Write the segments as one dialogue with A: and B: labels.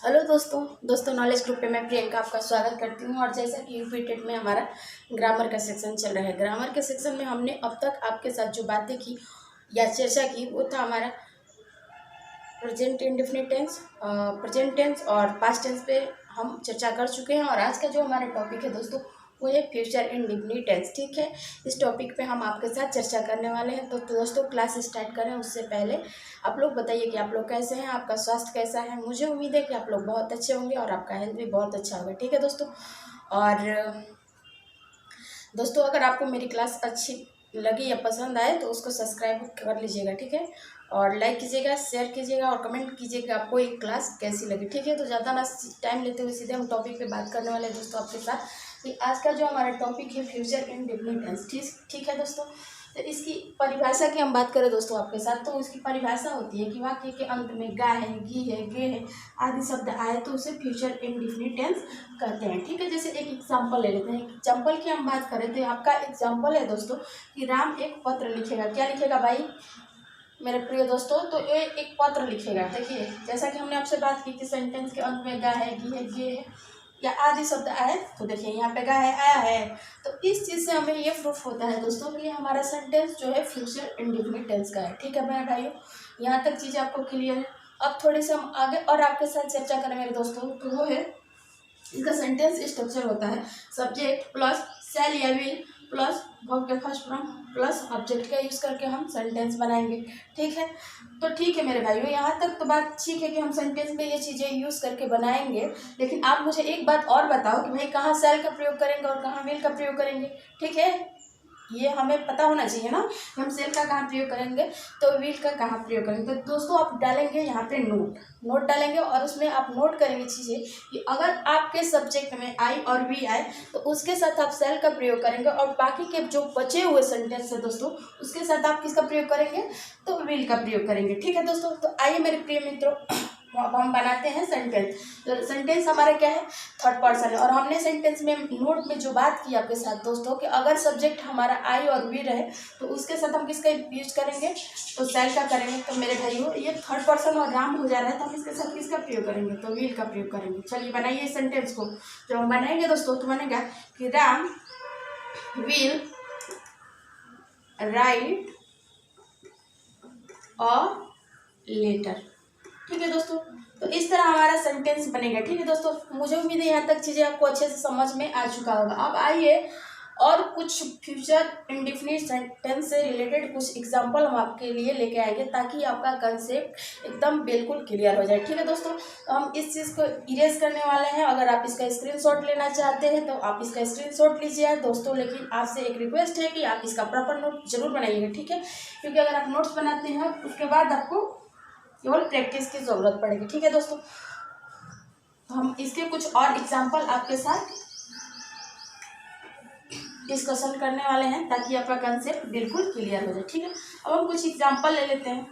A: Hello दोस्तों knowledge group पे मैं प्रियंका आपका स्वागत करती हूँ। और जैसा कि यूपी टेट में हमारा ग्रामर का सेक्शन चल रहा है, ग्रामर के सेक्शन में हमने अब तक आपके साथ जो बातें की या चर्चा की वो था हमारा present indefinite tense, present tense और पास्ट टेंस पे हम चर्चा कर चुके हैं। और आज का जो हमारा टॉपिक है दोस्तों वो है फ्यूचर इंडेफिनिट टेंस। ठीक है, इस टॉपिक पे हम आपके साथ चर्चा करने वाले हैं। तो दोस्तों क्लास स्टार्ट करें उससे पहले आप लोग बताइए कि आप लोग कैसे हैं, आपका स्वास्थ्य कैसा है। मुझे उम्मीद है कि आप लोग बहुत अच्छे होंगे और आपका हेल्थ भी बहुत अच्छा होगा। ठीक है दोस्तों, और दोस्तों अगर आपको मेरी क्लास अच्छी लगी या पसंद आए तो उसको सब्सक्राइब कर लीजिएगा। ठीक है, और लाइक कीजिएगा, शेयर कीजिएगा और कमेंट कीजिएगा आपको एक क्लास कैसी लगी। ठीक है, तो ज़्यादा ना टाइम लेते हुए सीधे हम टॉपिक पे बात करने वाले हैं दोस्तों आपके साथ कि आज का जो हमारा टॉपिक है फ्यूचर इंडेफिनिट टेंस। ठीक है दोस्तों, तो इसकी परिभाषा की हम बात करें दोस्तों आपके साथ, तो उसकी परिभाषा होती है कि वाक्य के अंत में गा है, गी है, गे है आदि शब्द आए तो उसे फ्यूचर इंडेफिनिट टेंस कहते हैं। ठीक है, जैसे एक एग्जांपल ले लेते हैं। एग्जांपल की हम बात करें तो आपका एग्जांपल है दोस्तों कि राम एक पत्र लिखेगा। क्या लिखेगा भाई मेरे प्रिय दोस्तों? तो ये एक पत्र लिखेगा। देखिए जैसा कि हमने आपसे बात की कि सेंटेंस के अंत में गा है, गी है, गे है या आदि शब्द आए, तो देखिए यहाँ पे गा है, आया है। तो इस चीज़ से हमें ये प्रूफ होता है दोस्तों कि हमारा सेंटेंस जो है फ्यूचर इंडेफिनिट टेंस का है। ठीक है मेरे भाइयों, यहाँ तक चीज़ें आपको क्लियर है। अब थोड़े से हम आगे और आपके साथ चर्चा करें मेरे दोस्तों, तो वो है इसका सेंटेंस स्ट्रक्चर होता है सब्जेक्ट प्लस शैल या विल प्लस वर्ब के फर्स्ट फॉर्म प्लस ऑब्जेक्ट का यूज़ करके हम सेंटेंस बनाएंगे। ठीक है, तो ठीक है मेरे भाइयों, यहाँ तक तो बात ठीक है कि हम सेंटेंस में ये चीज़ें यूज़ करके बनाएंगे। लेकिन आप मुझे एक बात और बताओ कि भाई कहाँ शैल का प्रयोग करेंगे और कहाँ विल का प्रयोग करेंगे। ठीक है, ये हमें पता होना चाहिए ना कि हम सेल का कहाँ प्रयोग करेंगे तो विल का कहाँ प्रयोग करेंगे। तो दोस्तों आप डालेंगे यहाँ पे नोट डालेंगे और उसमें आप नोट करेंगे चीज़ें कि अगर आपके सब्जेक्ट में आई और वी आए तो उसके साथ आप सेल का प्रयोग करेंगे और बाकी के जो बचे हुए सेंटेंस है दोस्तों उसके साथ आप किसका प्रयोग करेंगे तो विल का प्रयोग करेंगे। ठीक है दोस्तों, तो आइए मेरे प्रिय मित्रों अब हम बनाते हैं सेंटेंस। तो सेंटेंस हमारा क्या है, थर्ड पर्सन है। और हमने सेंटेंस में नोट में जो बात की आपके साथ दोस्तों कि अगर सब्जेक्ट हमारा आई और वी रहे तो उसके साथ हम किसका यूज करेंगे तो शैल का करेंगे। तो मेरे भाइयों ये थर्ड पर्सन और राम हो जा रहा है तो हम इसके साथ किसका प्रयोग करेंगे तो विल का प्रयोग करेंगे। चलिए बनाइए इस सेंटेंस को। जब हम बनाएंगे दोस्तों तो बनेगा कि Ram will write a letter. ठीक है दोस्तों, तो इस तरह हमारा सेंटेंस बनेगा। ठीक है दोस्तों, मुझे उम्मीद है यहाँ तक चीज़ें आपको अच्छे से समझ में आ चुका होगा। अब आइए और कुछ फ्यूचर इंडेफिनिट सेंटेंस से रिलेटेड कुछ एग्जांपल हम आपके लिए लेके आएंगे ताकि आपका कंसेप्ट एकदम बिल्कुल क्लियर हो जाए। ठीक है दोस्तों, तो हम इस चीज़ को इरेज करने वाले हैं। अगर आप इसका स्क्रीनशॉट लेना चाहते हैं तो आप इसका स्क्रीनशॉट लीजिए दोस्तों, लेकिन आपसे एक रिक्वेस्ट है कि आप इसका प्रॉपर नोट जरूर बनाइएगा। ठीक है, क्योंकि अगर आप नोट्स बनाते हैं उसके बाद आपको केवल प्रैक्टिस की जरूरत पड़ेगी। ठीक है दोस्तों, तो हम इसके कुछ और एग्जांपल आपके साथ डिस्कशन करने वाले हैं ताकि आपका कंसेप्ट बिल्कुल क्लियर हो जाए। ठीक है, अब हम कुछ एग्जांपल ले लेते हैं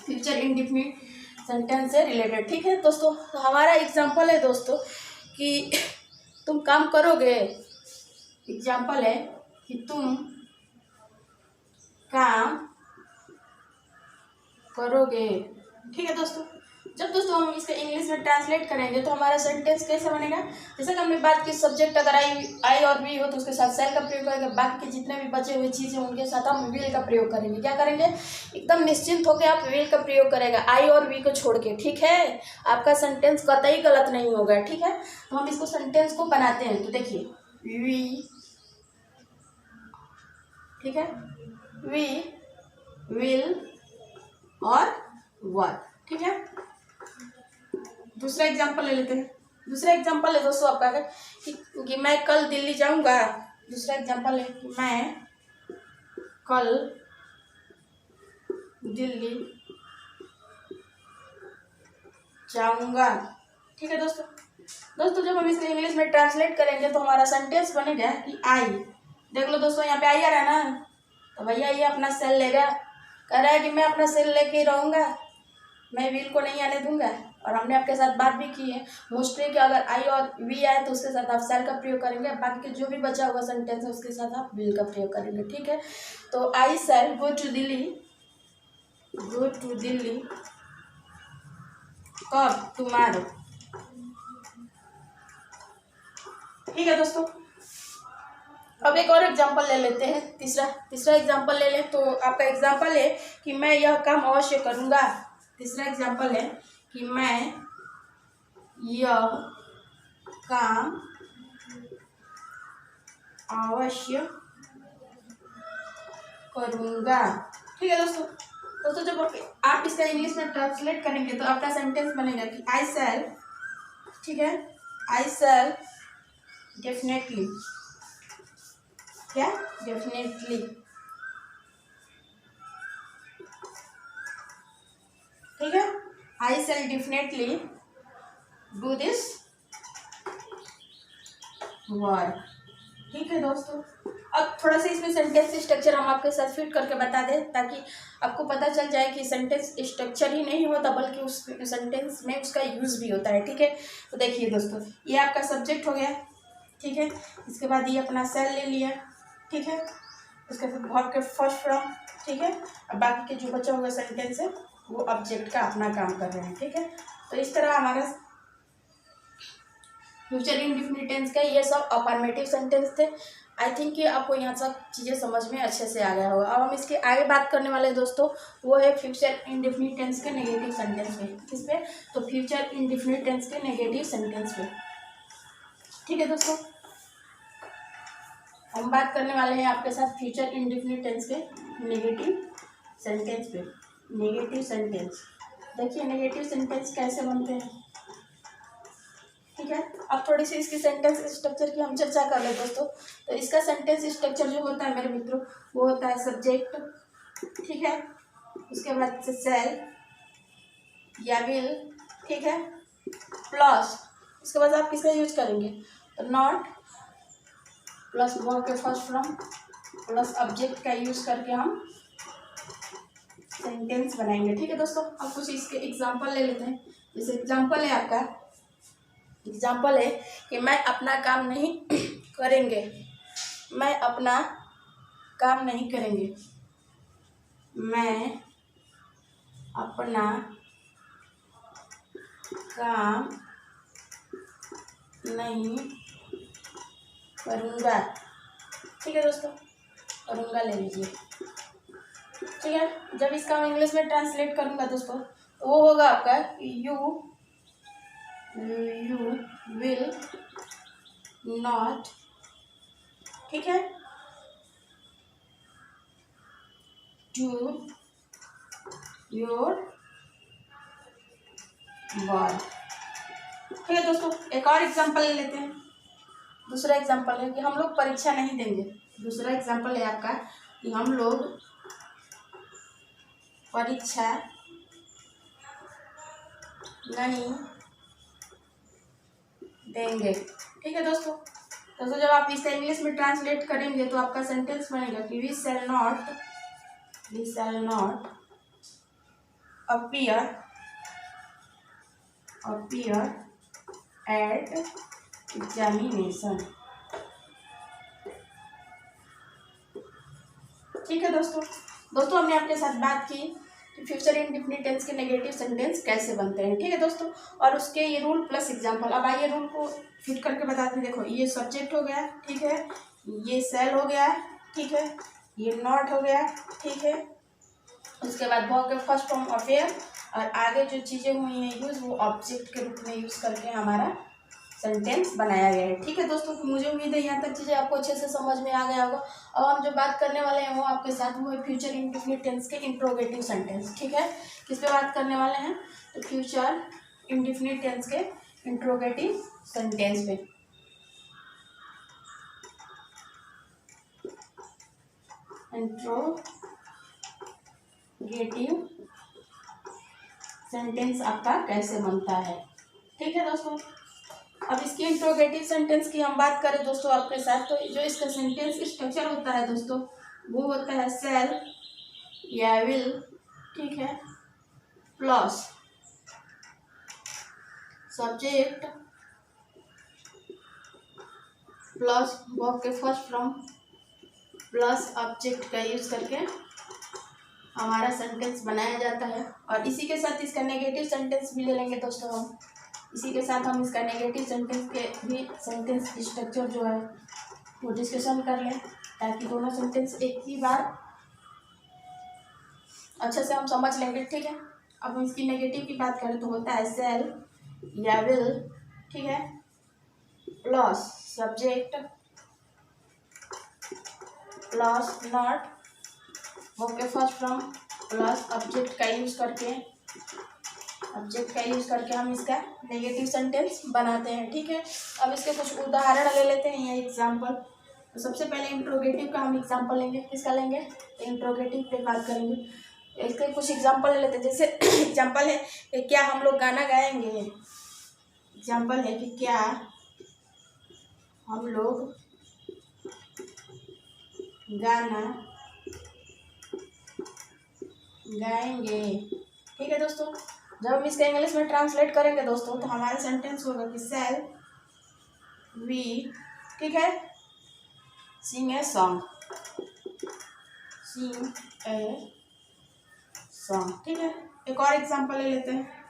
A: फ्यूचर इंडेफिनिट सेंटेंस से रिलेटेड। ठीक है दोस्तों, तो हमारा एग्जांपल है दोस्तों कि तुम काम करोगे। एग्जांपल है कि तुम काम करोगे। ठीक है दोस्तों, जब दोस्तों हम इसके इंग्लिश में ट्रांसलेट करेंगे तो हमारा सेंटेंस कैसे बनेगा, जैसे कि हमने बात की सब्जेक्ट अगर आई और वी हो तो उसके साथ सेल का प्रयोग करेंगे, बाकी के जितने भी बचे हुए चीज़ें उनके साथ हम विल का प्रयोग करेंगे। क्या करेंगे, एकदम निश्चिंत होकर आप विल का प्रयोग करेगा आई और वी को छोड़ के। ठीक है, आपका सेंटेंस कतई गलत नहीं होगा। ठीक है, तो हम इसको सेंटेंस को बनाते हैं। तो देखिए वी, ठीक है, वी विल और वर। ठीक है, दूसरा एग्जांपल ले लेते हैं। दूसरा एग्जांपल है दोस्तों आपका कि मैं कल दिल्ली जाऊंगा। दूसरा एग्जांपल है कि मैं कल दिल्ली जाऊंगा। ठीक है दोस्तों जब हम इसको इंग्लिश में ट्रांसलेट करेंगे तो हमारा सेंटेंस बनेगा कि आई, देख लो दोस्तों यहाँ पे आई आ रहा है ना, तो भैया ये अपना सेल लेगा, कह रहा है कि मैं अपना सेल लेके रहूँगा, मैं विल को नहीं आने दूंगा। और हमने आपके साथ बात भी की है मोस्टली कि अगर आई और वी आए तो उसके साथ आप सेल का प्रयोग करेंगे, बाकी के जो भी बचा हुआ सेंटेंस है उसके साथ आप विल का प्रयोग करेंगे। ठीक है, तो आई शैल गो टू दिल्ली कब, टुमारो। ठीक है दोस्तों, अब एक और एग्जांपल ले लेते हैं। तीसरा एग्जांपल ले लें तो आपका एग्जांपल है कि मैं यह काम अवश्य करूँगा। तीसरा एग्जांपल है कि मैं यह काम अवश्य करूँगा। ठीक है दोस्तों जब आप इसका इंग्लिश में ट्रांसलेट करेंगे तो आपका सेंटेंस बनेगा कि आई शैल, ठीक है, आई शैल डेफिनेटली, क्या, डेफिनेटली, ठीक है, आई शैल डेफिनेटली डू दिस वर्क। ठीक है दोस्तों, अब थोड़ा सा इसमें सेंटेंस स्ट्रक्चर हम आपके साथ फिट करके बता दें ताकि आपको पता चल जाए कि सेंटेंस स्ट्रक्चर ही नहीं होता बल्कि उस सेंटेंस में उसका यूज़ भी होता है। ठीक है, तो देखिए दोस्तों, ये आपका सब्जेक्ट हो गया, ठीक है, इसके बाद ये अपना सेल ले लिया, ठीक है, उसके बाद वर्ब के फर्स्ट फॉर्म, ठीक है, अब बाकी के जो बचा हुआ सेंटेंस है वो ऑब्जेक्ट का अपना काम कर रहे हैं। ठीक है, तो इस तरह हमारा फ्यूचर इंडेफिनिट टेंस का ये सब अफर्मेटिव सेंटेंस थे। आई थिंक कि आपको यहाँ सब चीज़ें समझ में अच्छे से आ गया होगा। अब हम इसके आगे बात करने वाले दोस्तों वो है फ्यूचर इंडेफिनिट टेंस के नेगेटिव सेंटेंस पे। किस पे? तो फ्यूचर इंडेफिनिट टेंस के नेगेटिव सेंटेंस पे। ठीक है दोस्तों, हम बात करने वाले हैं आपके साथ फ्यूचर इंडेफिनिट टेंस के नेगेटिव सेंटेंस पे। नेगेटिव सेंटेंस, देखिए नेगेटिव सेंटेंस कैसे बनते हैं। ठीक है, अब थोड़ी सी इसकी सेंटेंस स्ट्रक्चर की हम चर्चा कर ले दोस्तों। तो इसका सेंटेंस स्ट्रक्चर जो होता है मेरे मित्रों वो होता है सब्जेक्ट, ठीक है, उसके बाद से सेल या विल, ठीक है, प्लस उसके बाद आप किसका यूज करेंगे तो नॉट प्लस वर्ब के फर्स्ट फॉर्म प्लस ऑब्जेक्ट का यूज करके हम सेंटेंस बनाएंगे। ठीक है दोस्तों, अब कुछ इसके एग्जांपल ले लेते हैं। जैसे एग्जांपल है आपका, एग्जाम्पल है कि मैं अपना काम नहीं करेंगे, मैं अपना काम नहीं करेंगे, मैं अपना काम नहीं करूँगा। ठीक है दोस्तों, करूँगा ले लीजिए। ठीक है, जब इसका मैं इंग्लिश में ट्रांसलेट करूँगा दोस्तों तो वो होगा आपका यू विल नॉट, ठीक है, डू योर वर्क। ठीक है दोस्तों, एक और एग्जांपल ले लेते हैं। दूसरा एग्जांपल है कि हम लोग परीक्षा नहीं देंगे। दूसरा एग्जांपल है आपका कि हम लोग परीक्षा नहीं देंगे। ठीक है दोस्तों, जब आप इसे इंग्लिश में ट्रांसलेट करेंगे तो आपका सेंटेंस बनेगा कि we shall not appear at examination. ठीक है दोस्तों हमने आपके साथ बात की कि फ्यूचर इंडेफिनिट टेंस के नेगेटिव सेंटेंस कैसे बनते हैं। ठीक है दोस्तों, और उसके ये रूल प्लस एग्जांपल। अब आइए रूल को फिट करके बताते हैं। देखो, ये सब्जेक्ट हो गया, ठीक है, ये सेल हो गया, ठीक है, ये नॉट हो गया, ठीक है, उसके बाद वर्ब के फर्स्ट फॉर्म अफेयर और आगे जो चीज़ें हुई हैं यूज़ वो ऑब्जेक्ट के रूप में यूज़ करके हमारा सेंटेंस बनाया गया है। ठीक है दोस्तों, मुझे उम्मीद है यहाँ तक चीज़ें आपको अच्छे से समझ में आ गया होगा। अब हम जो बात करने वाले हैं वो आपके साथ वो है फ्यूचर इंडेफिनिट टेंस के इंट्रोगेटिव सेंटेंस। ठीक है, किस पे बात करने वाले हैं तो फ्यूचर इंडेफिनिट टेंस के इंट्रोगेटिव सेंटेंस पे। इंट्रोगेटिव सेंटेंस आपका कैसे बनता है। ठीक है दोस्तों, अब इसकी इंट्रोगेटिव सेंटेंस की हम बात करें दोस्तों आपके साथ, तो जो इसका सेंटेंस स्ट्रक्चर होता है दोस्तों वो होता है शैल या विल, ठीक है, प्लस सब्जेक्ट प्लस वर्ब के फर्स्ट फॉर्म प्लस ऑब्जेक्ट का यूज करके हमारा सेंटेंस बनाया जाता है। और इसी के साथ इसका नेगेटिव सेंटेंस भी ले लेंगे दोस्तों हम। इसी के साथ हम इसका नेगेटिव सेंटेंस के भी सेंटेंस स्ट्रक्चर जो है वो डिस्कशन कर लें, ताकि दोनों सेंटेंस एक ही बार अच्छे से हम समझ लेंगे। ठीक है, अब हम इसकी नेगेटिव की बात करें तो होता है सेल या विल, ठीक है, plus subject plus not, verb के फर्स्ट फॉर्म प्लस ऑब्जेक्ट का यूज करके हम इसका नेगेटिव सेंटेंस बनाते हैं। ठीक है, अब इसके कुछ उदाहरण ले लेते हैं, ये एग्जाम्पल। तो सबसे पहले इंट्रोगेटिव का हम एग्जाम्पल लेंगे। किसका लेंगे? इंट्रोगेटिव पे बात करेंगे। इसके कुछ एग्जाम्पल ले लेते हैं। जैसे एग्जाम्पल है कि क्या हम लोग गाना गाएंगे। एग्जाम्पल है कि क्या हम लोग गाना गाएंगे। ठीक है दोस्तों, जब हम इसका इंग्लिश में ट्रांसलेट करेंगे दोस्तों तो हमारा सेंटेंस होगा कि सेल वी, ठीक है, सिंग ए सॉन्ग, ठीक है। एक और एग्जांपल ले लेते हैं।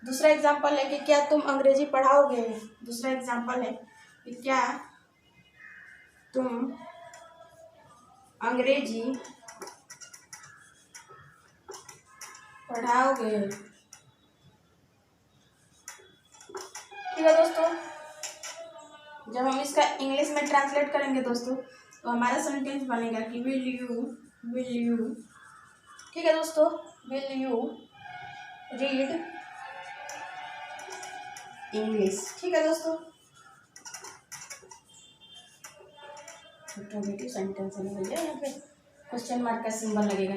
A: दूसरा एग्जांपल है कि क्या तुम अंग्रेजी पढ़ाओगे। दूसरा एग्जांपल है कि क्या तुम अंग्रेजी पढ़ाओगे। ठीक है दोस्तों, जब हम इसका इंग्लिश में ट्रांसलेट करेंगे दोस्तों तो हमारा सेंटेंस बनेगा कि विल यू, ठीक है दोस्तों, विल यू रीड इंग्लिश। ठीक है दोस्तों, इंट्रोगेटिव सेंटेंस है भैया, यहाँ पे क्वेश्चन मार्क का सिंबल लगेगा।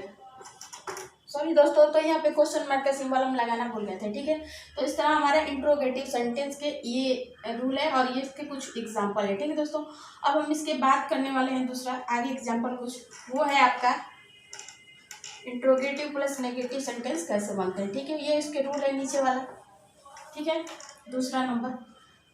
A: सॉरी दोस्तों, तो यहाँ पे क्वेश्चन मार्क का सिंबल हम लगाना भूल गए थे। ठीक है, तो इस तरह हमारा इंट्रोगेटिव सेंटेंस के ये रूल है और ये इसके कुछ एग्जांपल है। ठीक है दोस्तों, अब हम इसके बात करने वाले हैं दूसरा आगे एग्जांपल कुछ, वो है आपका इंट्रोगेटिव प्लस नेगेटिव सेंटेंस कैसे बनते हैं। ठीक है, ये इसके रूल है नीचे वाला। ठीक है, दूसरा नंबर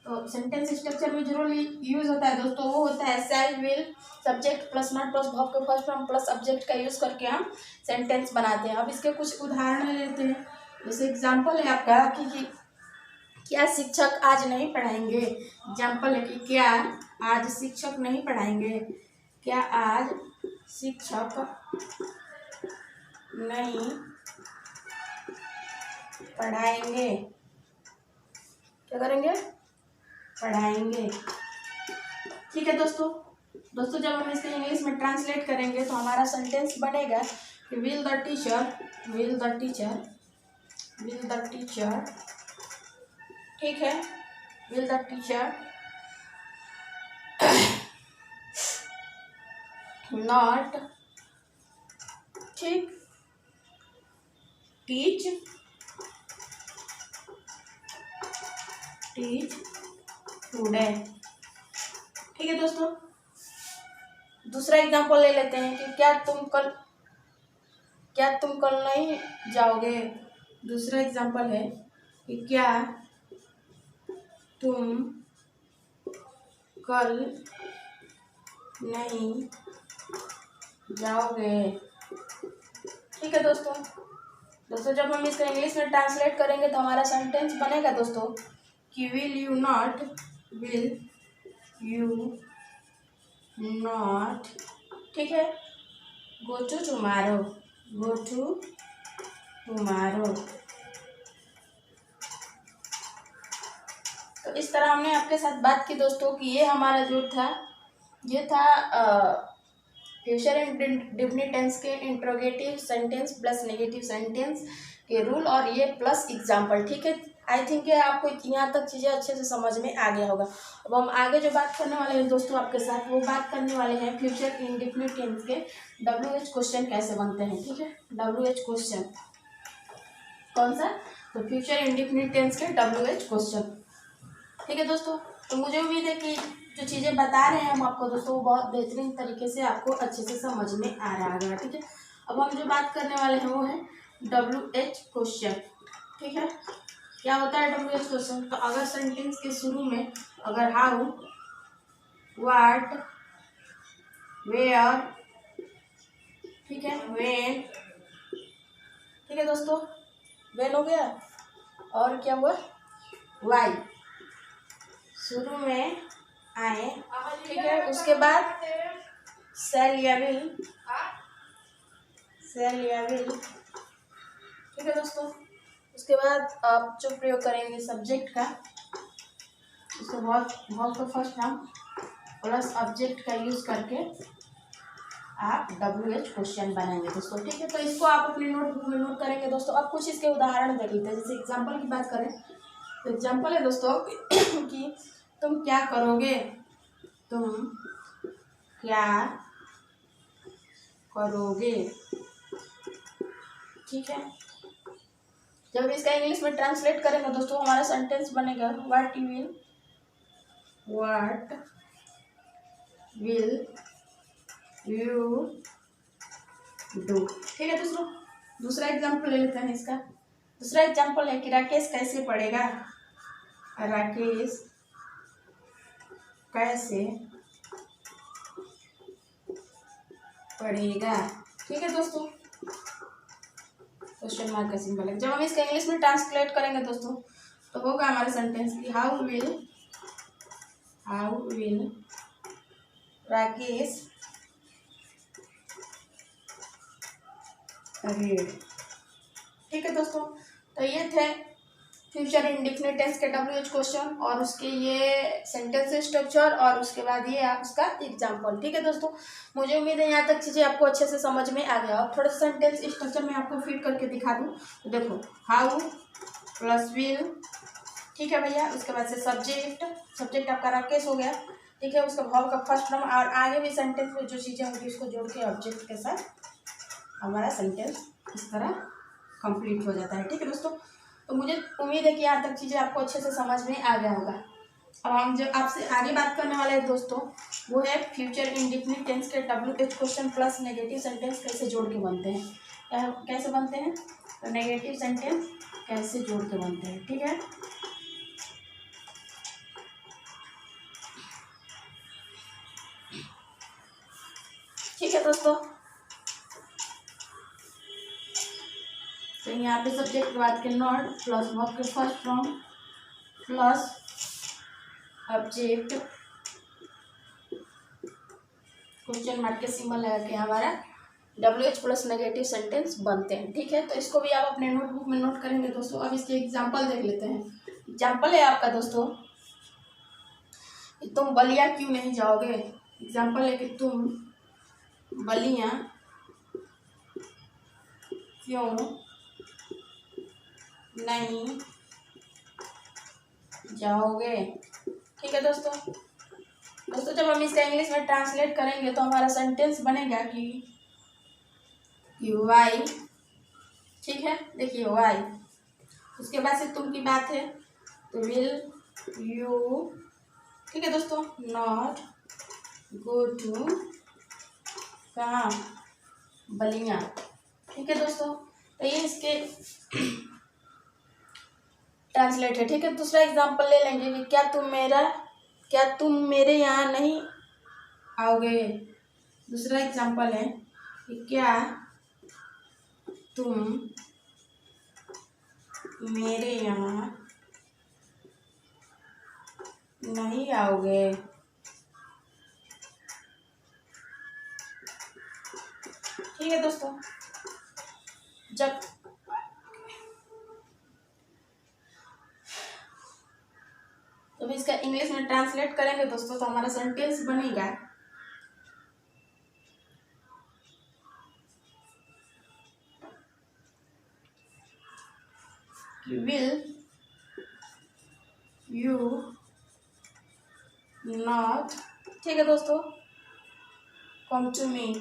A: तो सेंटेंस स्ट्रक्चर में जो रूल यूज होता है दोस्तों वो होता है shall will subject plus not plus verb के फर्स्ट फॉर्म प्लस ऑब्जेक्ट का यूज करके हम सेंटेंस बनाते हैं। अब इसके कुछ उदाहरण लेते हैं। जैसे एग्जांपल है आपका कि क्या शिक्षक आज नहीं पढ़ाएंगे। एग्जांपल है कि क्या आज शिक्षक नहीं पढ़ाएंगे। क्या आज शिक्षक नहीं पढ़ाएंगे। क्या करेंगे? पढ़ाएंगे। ठीक है दोस्तों, जब हम इसको इंग्लिश में ट्रांसलेट करेंगे तो हमारा सेंटेंस बनेगा कि विल द टीचर, ठीक है, विल द टीचर नॉट, ठीक, टीच टुडे। ठीक है दोस्तों, दूसरा एग्जांपल ले लेते हैं कि क्या तुम कल नहीं जाओगे। दूसरा एग्जांपल है कि क्या तुम कल नहीं जाओगे। ठीक है दोस्तों, जब हम इसको इंग्लिश में ट्रांसलेट करेंगे तो हमारा सेंटेंस बनेगा दोस्तों कि विल यू नॉट, ठीक है, गो टू टुमारो। तो इस तरह हमने आपके साथ बात की दोस्तों कि ये हमारा जो था ये था फ्यूचर इंडेफिनिट टेंस के interrogative sentence plus negative sentence के रूल और ये प्लस एग्जाम्पल। ठीक है, आई थिंक आपको यहाँ तक चीज़ें अच्छे से समझ में आ गया होगा। अब हम आगे जो बात करने वाले हैं दोस्तों आपके साथ वो बात करने वाले हैं फ्यूचर इंडेफिनिट टेंस के WH क्वेश्चन कैसे बनते हैं। ठीक है, WH क्वेश्चन कौन सा? तो फ्यूचर इंडेफिनिट टेंस के WH क्वेश्चन। ठीक है दोस्तों, तो मुझे उम्मीद है कि जो चीज़ें बता रहे हैं हम आपको दोस्तों वो बहुत बेहतरीन तरीके से आपको अच्छे से समझ में आ रहा है। ठीक है, अब हम जो बात करने वाले हैं वो है WH क्वेश्चन। ठीक है, क्या होता है WH क्वेश्चन? तो अगर सेंटेंस के शुरू में अगर हाउ, व्हाट, वेयर, ठीक है, व्हेन, ठीक है दोस्तों, व्हेन हो गया और क्या हुआ? वाई शुरू में आए, ठीक है। उसके बाद सेल या विल, ठीक है दोस्तों। उसके बाद आप जो प्रयोग करेंगे सब्जेक्ट का, उसको वर्ब का फर्स्ट फॉर्म प्लस ऑब्जेक्ट का यूज करके आप WH क्वेश्चन बनाएंगे दोस्तों, ठीक है। तो इसको आप अपने नोटबुक में नोट करेंगे दोस्तों। अब कुछ इसके उदाहरण देख लेते हैं। जैसे एग्जाम्पल की बात करें तो एग्जाम्पल है दोस्तों कि तुम क्या करोगे, ठीक है। जब इसका इंग्लिश में ट्रांसलेट करेंगे दोस्तों हमारा सेंटेंस बनेगा व्हाट विल यू डू, ठीक है दोस्तों। दूसरा एग्जाम्पल ले लेते हैं इसका। दूसरा एग्जाम्पल है कि राकेश कैसे पढ़ेगा, ठीक है दोस्तों। क्वेश्चन मार्क का सिंबल है। जब हम इसका इंग्लिश में ट्रांसलेट करेंगे दोस्तों तो होगा हमारा सेंटेंस कि हाउ विल राकेश रीड, ठीक है दोस्तों। तो ये थे फ्यूचर इंडेफिनिट टेंस के WH क्वेश्चन और उसके ये सेंटेंस स्ट्रक्चर और उसके बाद ये उसका एग्जाम्पल, ठीक है दोस्तों। मुझे उम्मीद है यहाँ तक चीज़ें आपको अच्छे से समझ में आ गया। और थोड़ा सेंटेंस स्ट्रक्चर में आपको फिट करके दिखा दूँ तो देखो, हाउ प्लस विल, ठीक है भैया। उसके बाद से सब्जेक्ट आपका राकेश हो गया, ठीक है। उसका वर्ब का फर्स्ट फॉर्म और आगे भी सेंटेंस में जो चीज़ें होंगी उसको जोड़ के ऑब्जेक्ट के साथ हमारा सेंटेंस इस तरह कंप्लीट हो जाता है, ठीक है दोस्तों। तो मुझे उम्मीद है कि यहाँ तक चीज़ें आपको अच्छे से समझ में आ गया होगा। अब हम जो आपसे आगे बात करने वाले हैं दोस्तों वो है फ्यूचर इंडेफिनिट टेंस के WH question plus negative sentence कैसे जोड़ के बनते हैं। कैसे बनते हैं, तो नेगेटिव सेंटेंस कैसे जोड़ के बनते हैं, ठीक है। ठीक है दोस्तों, तो यहाँ पे सब्जेक्ट के बाद के नॉट प्लस वर्ब के first form plus object question mark के सिंबल लगा के हमारा WH प्लस नेगेटिव सेंटेंस बनते हैं, ठीक है। तो इसको भी आप अपने नोटबुक में नोट करेंगे दोस्तों। अब इसके एग्जाम्पल देख लेते हैं। एग्जाम्पल है आपका दोस्तों, तुम बलिया क्यों नहीं जाओगे। एग्जाम्पल है कि तुम बलिया क्यों नहीं जाओगे, ठीक है दोस्तों। जब हम इसका इंग्लिश में ट्रांसलेट करेंगे तो हमारा सेंटेंस बनेगा कि वाई, ठीक है। देखिए वाई, उसके बाद से तुम की बात है तो विल यू, ठीक है दोस्तों, नॉट गो टू कहाँ, बलिया, ठीक है दोस्तों। तो ये इसके ट्रांसलेट है, ठीक है। दूसरा एग्जांपल ले लेंगे कि क्या तुम मेरे यहाँ नहीं आओगे। दूसरा एग्जांपल है कि क्या तुम मेरे यहाँ नहीं आओगे, ठीक है दोस्तों। जब इसका इंग्लिश में ट्रांसलेट करेंगे दोस्तों तो हमारा सेंटेंस बनेगा कि विल यू नॉट, ठीक है दोस्तों, कम टू मी,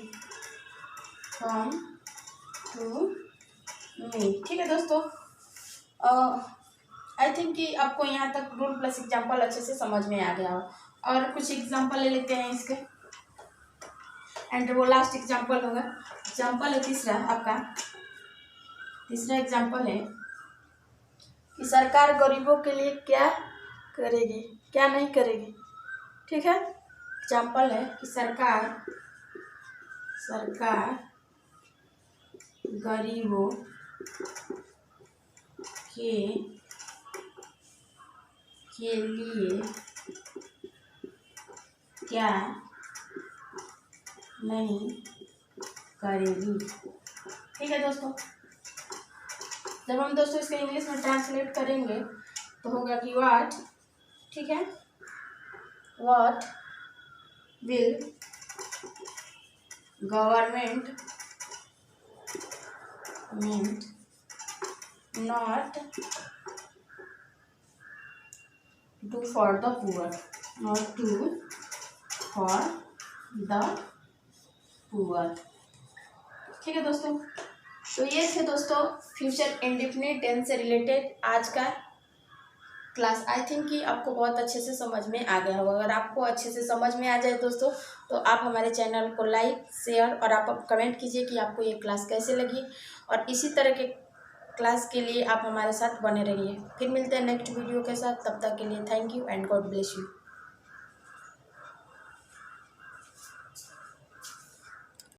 A: ठीक है दोस्तों। आई थिंक कि आपको यहाँ तक रूल प्लस एग्जाम्पल अच्छे से समझ में आ गया हो। और कुछ एग्जाम्पल ले लेते हैं इसके, एंड वो लास्ट एग्जाम्पल होगा। एग्जाम्पल है तीसरा एग्जाम्पल है कि सरकार गरीबों के लिए क्या करेगी, क्या नहीं करेगी, ठीक है। एग्जाम्पल है कि सरकार गरीबों के के लिए क्या नहीं करेगी। ठीक है दोस्तों, जब हम दोस्तों इसको इंग्लिश में ट्रांसलेट करेंगे तो होगा कि व्हाट, ठीक है, what will government not do for the poor, not do for the poor. ठीक है दोस्तों, तो ये थे दोस्तों फ्यूचर इंडेफिनिट टेंस से रिलेटेड आज का क्लास। आई थिंक कि आपको बहुत अच्छे से समझ में आ गया होगा। अगर आपको अच्छे से समझ में आ जाए दोस्तों तो आप हमारे चैनल को लाइक, शेयर और आप कमेंट कीजिए कि आपको ये क्लास कैसे लगी, और इसी तरह के क्लास के लिए आप हमारे साथ बने रहिए। फिर मिलते हैं नेक्स्ट वीडियो के साथ, तब तक के लिए thank you and God bless you.